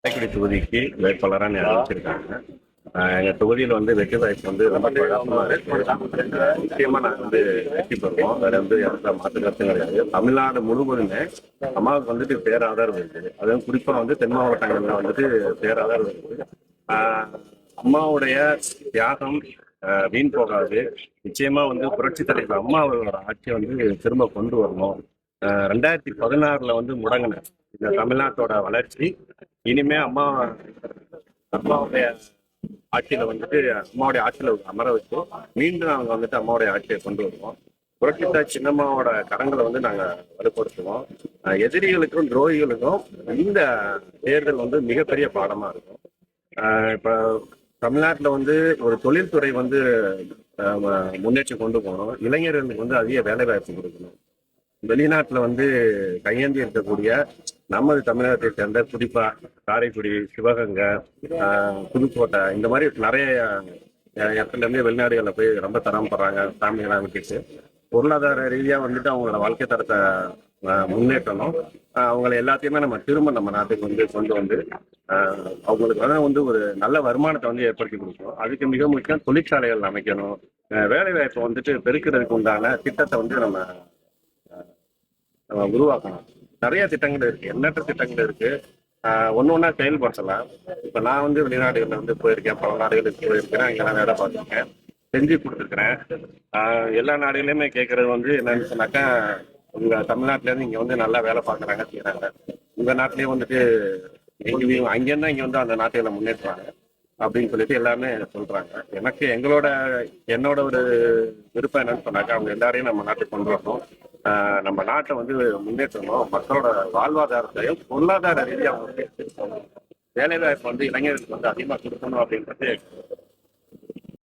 காரைக்குடி தொகுதிக்கு வேட்பாளராக அறிவிச்சிருக்காங்க. எங்கள் தொகுதியில் வந்து வெற்றி வாய்ப்பு வந்து ரொம்ப குழப்பமாக இருக்கு. நிச்சயமா நாங்கள் வந்து வெற்றி பெறுவோம். வேற வந்து எந்த மாற்று கருத்தும் கிடையாது. தமிழ்நாடு முழுவதுமே அம்மாவுக்கு வந்துட்டு பேராதரவு இருக்குது. அதுவும் குறிப்பாக வந்து தென் மாவட்டங்களில் வந்துட்டு பேராதரவு இருக்குது. அம்மாவுடைய தியாகம் வீண் போகாது. நிச்சயமா வந்து புரட்சி தலைவர் அம்மா அவர்களோட ஆட்சியை வந்து திரும்ப கொண்டு வரணும். 2016 வந்து முடங்கின இந்த தமிழ்நாட்டோட வளர்ச்சி இனிமே அம்மாவுடைய ஆட்சியில வந்துட்டு அம்மாவுடைய ஆட்சியில அமர வச்சு மீண்டும் நாங்க வந்துட்டு அம்மாவுடைய ஆட்சியை கொண்டு வருவோம். புரட்சித்த சின்னம்மாவோட கரங்களை வந்து நாங்க வலுப்படுத்துவோம். எதிரிகளுக்கும் துரோகிகளுக்கும் இந்த தேர்தல் வந்து மிகப்பெரிய பாடமா இருக்கும். இப்ப தமிழ்நாட்டில் வந்து ஒரு தொழில்துறை வந்து முன்னேற்றி கொண்டு போகணும். இளைஞர்களுக்கு வந்து அதிக வேலை வாய்ப்பு கொடுக்கணும். வெளிநாட்டில் வந்து கையேந்தி இருக்கக்கூடிய நமது தமிழகத்தை சேர்ந்த குறிப்பா காரைக்குடி, சிவகங்கை, புதுக்கோட்டை இந்த மாதிரி நிறைய இடத்துல இருந்து வெளிநாடுகளில் போய் ரொம்ப தரப்படுறாங்க. ஃபேமிலியெல்லாம் விட்டுட்டு பொருளாதார ரீதியாக வந்துட்டு அவங்களோட வாழ்க்கை தரத்தை முன்னேற்றணும். அவங்களை எல்லாத்தையுமே நம்ம திரும்ப நம்ம நாட்டுக்கு வந்து கொண்டு வந்து அவங்களுக்கு வந்து ஒரு நல்ல வருமானத்தை வந்து ஏற்படுத்தி கொடுக்கணும். அதுக்கு மிக முக்கியம் தொழிற்சாலைகள் அமைக்கணும். வேலை வாய்ப்பை வந்துட்டு பெருக்கிறதுக்கு உண்டான திட்டத்தை வந்து நம்ம உருவாக்கணும். நிறைய திட்டங்கள் இருக்கு, எண்ணற்ற திட்டங்கள் இருக்கு. ஒன்று ஒன்றா செயல்படுத்தலாம். இப்போ நான் வந்து வெளிநாடுகளில் வந்து போயிருக்கேன், பல நாடுகளுக்கு போயிருக்கிறேன், அங்கெல்லாம் வேலை பார்த்துருக்கேன், செஞ்சு கொடுத்துருக்குறேன். எல்லா நாடுகளையுமே கேட்கறது வந்து என்னன்னு சொன்னாக்கா, உங்கள் தமிழ்நாட்டிலேருந்து இங்கே வந்து நல்லா வேலை பார்க்குறாங்க, செய்கிறாங்க. உங்கள் நாட்டிலேயே வந்துட்டு எங்கேயும் அங்கேருந்து இங்கே வந்து அந்த நாட்டுகளை முன்னேற்றுறாங்க அப்படின்னு சொல்லிட்டு எல்லாமே சொல்றாங்க. எனக்கு என்னோட ஒரு விருப்பம் என்னன்னு சொன்னாக்கா, அவங்க எல்லாரையும் நம்ம நாட்டுக்கு கொண்டு வரணும். நம்ம நாட்டை வந்து முன்னேற்றணும். மக்களோட வாழ்வாதாரத்தையும் பொருளாதார ரீதியாக வேலை வாய்ப்பு வந்து இளைஞர்களுக்கு வந்து அதிகமாக கொடுக்கணும் அப்படின்றது